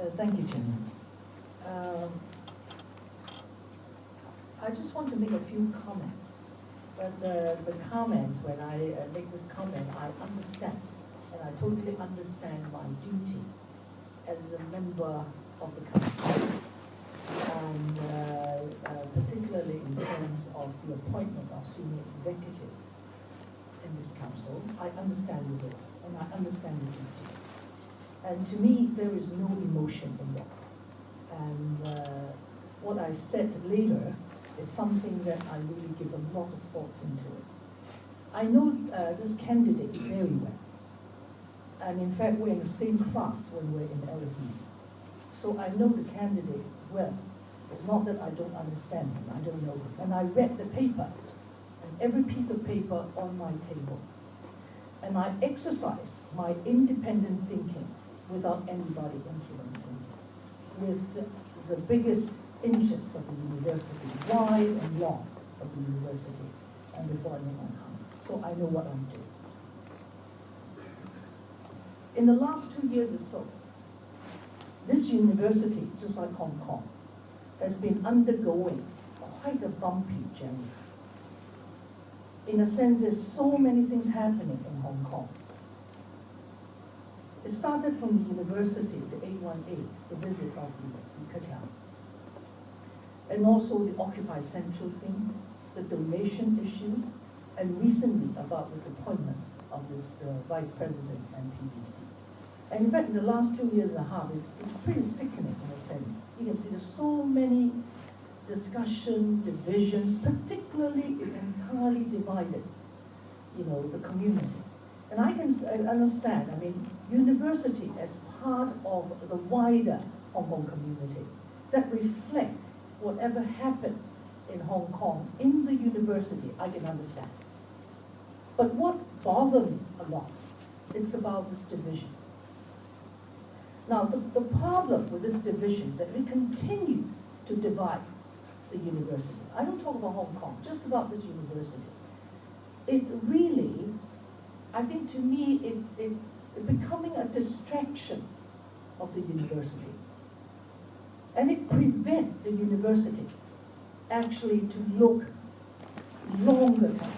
Thank you, Chairman. I just want to make a few comments. But the comments, when I make this comment, I understand, and I totally understand my duty as a member of the council, and particularly in terms of the appointment of senior executive in this council. I understand the role, and I understand the duties. And to me, there is no emotion involved. And what I said later is something that I really give a lot of thought into it. I know this candidate very well. And in fact, we're in the same class when we're in LSE. So I know the candidate well. It's not that I don't understand him, I don't know him. And I read the paper, and every piece of paper on my table. And I exercise my independent thinking without anybody influencing me, with the biggest interest of the university, wide and long of the university, and before I make my comment. So I know what I'm doing. In the last 2 years or so, this university, just like Hong Kong, has been undergoing quite a bumpy journey. In a sense, there's so many things happening in Hong Kong. It started from the university, the 818, the visit of Li Keqiang, and also the Occupy Central thing, the donation issue, and recently about this appointment of this vice president and PBC. And in fact, in the last 2 years and a half, it's pretty sickening in a sense. You can see there's so many discussion, division, particularly it entirely divided, the community. And I can understand, I mean, university as part of the wider Hong Kong community that reflect whatever happened in Hong Kong in the university, I can understand. But what bothered me a lot, it's about this division. Now, the problem with this division is that it continues to divide the university. I don't talk about Hong Kong, just about this university. It really, I think to me, it becoming a distraction of the university. And it prevents the university actually to look longer term.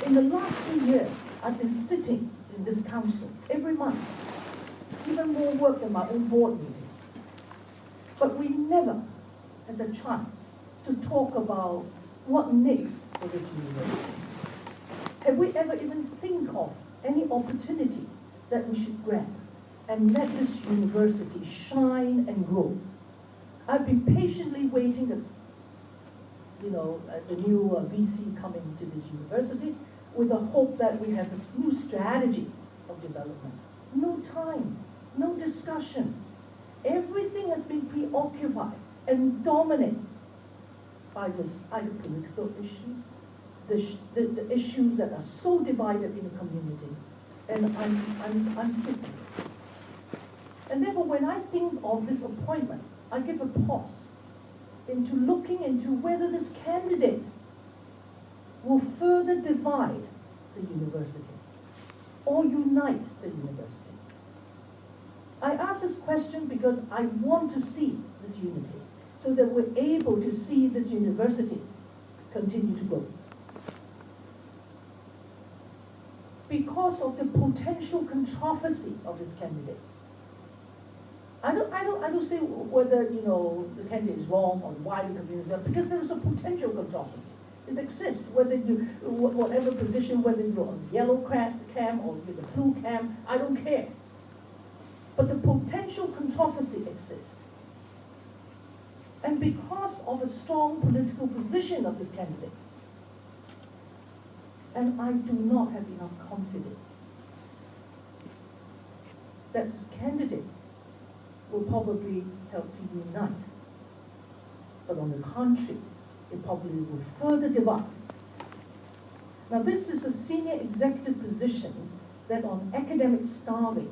In the last 2 years, I've been sitting in this council every month, even more work than my own board meeting. But we never has a chance to talk about what next for this university. Have we ever even think of any opportunities that we should grab and let this university shine and grow? I've been patiently waiting the new VC coming to this university with the hope that we have a new strategy of development. No time, no discussions. Everything has been preoccupied and dominated by this either political issues, the issues that are so divided in the community, and I'm sick of it. And therefore, when I think of this appointment, I give a pause into looking into whether this candidate will further divide the university or unite the university. I ask this question because I want to see this unity so that we're able to see this university continue to grow. Because of the potential controversy of this candidate. I don't say whether the candidate is wrong or why the community is, because there is a potential controversy. It exists, whether whatever position, whether you're on the yellow cam or you're the blue cam, I don't care. But the potential controversy exists. And because of a strong political position of this candidate, and I do not have enough confidence that this candidate will probably help to unite. But on the contrary, it probably will further divide. Now, this is a senior executive positions that on academic starving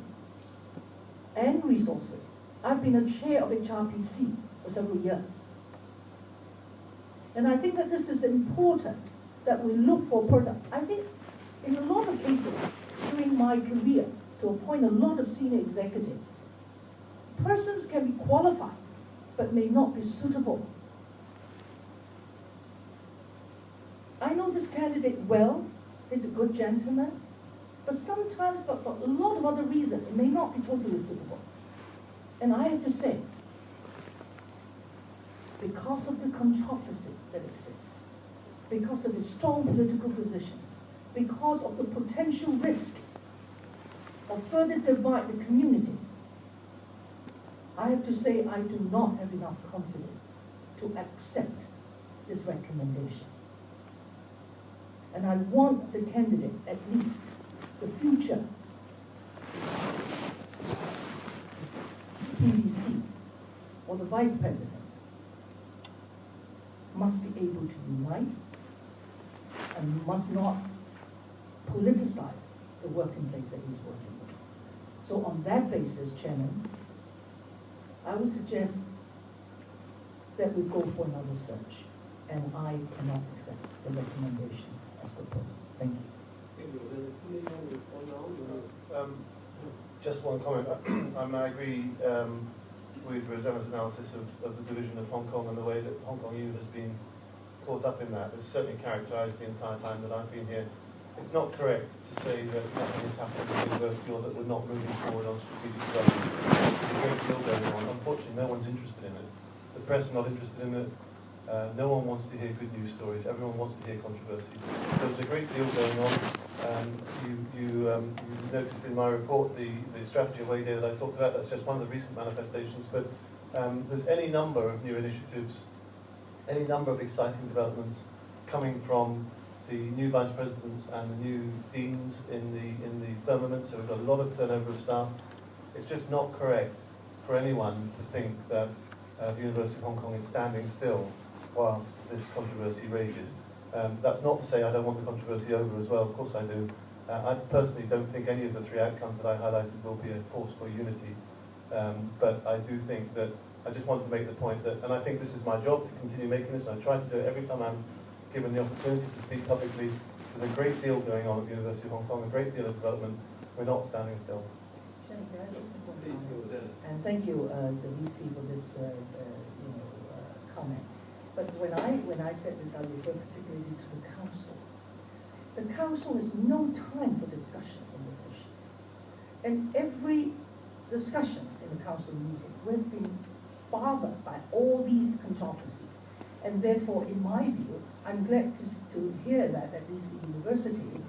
and resources. I've been a chair of HRPC for several years. And I think that this is important that we look for a person. I think in a lot of cases during my career to appoint a lot of senior executives, Persons can be qualified, but may not be suitable. I know this candidate well, he's a good gentleman, but sometimes, but for a lot of other reasons, it may not be totally suitable. And I have to say, because of the controversy that exists, because of his strong political positions, because of the potential risk of further divide the community, I have to say I do not have enough confidence to accept this recommendation. And I want the candidate, at least the future PVC or the vice president, must be able to unite and must not politicize the working place that he's working with. So on that basis, Chairman, I would suggest that we go for another search, and I cannot accept the recommendation as proposed. Thank you. Just one comment. I agree with Rosanna's analysis of the division of Hong Kong and the way that Hong Kong U has been caught up in that. It's certainly characterised the entire time that I've been here. It's not correct to say that nothing has happened at the university or that we're not moving forward on strategic development. There's a great deal going on. Unfortunately, no one's interested in it. The press are not interested in it. No one wants to hear good news stories. Everyone wants to hear controversy. So there's a great deal going on. You noticed in my report the strategy away day that I talked about. That's just one of the recent manifestations. But there's any number of new initiatives, any number of exciting developments coming from the new vice presidents and the new deans in the firmament. So we've got a lot of turnover of staff. It's just not correct for anyone to think that the University of Hong Kong is standing still whilst this controversy rages. That's not to say I don't want the controversy over as well, of course I do. I personally don't think any of the three outcomes that I highlighted will be a force for unity. But I do think that, I just wanted to make the point that, and I think this is my job to continue making this, and I try to do it every time I'm given the opportunity to speak publicly. There's a great deal going on at the University of Hong Kong, a great deal of development. We're not standing still. Chairman, can I just make one comment? And thank you, the VC, for this comment. But when I said this, I refer particularly to the council. The council has no time for discussions on this issue. And every discussions in the council meeting, we've been bothered by all these controversies. And therefore, in my view, I'm glad to hear that at least the university,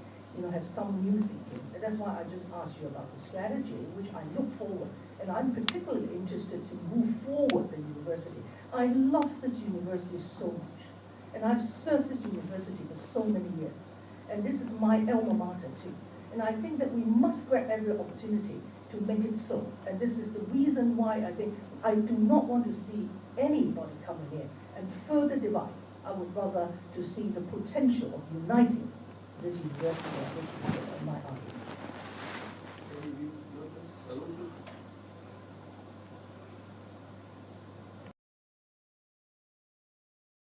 have some new thinkings. And that's why I just asked you about the strategy, which I look forward. And I'm particularly interested to move forward the university. I love this university so much. And I've served this university for so many years. And this is my alma mater too. And I think that we must grab every opportunity to make it so. And this is the reason why I think I do not want to see anybody coming in and further divide. I would rather to see the potential of uniting this university and this system.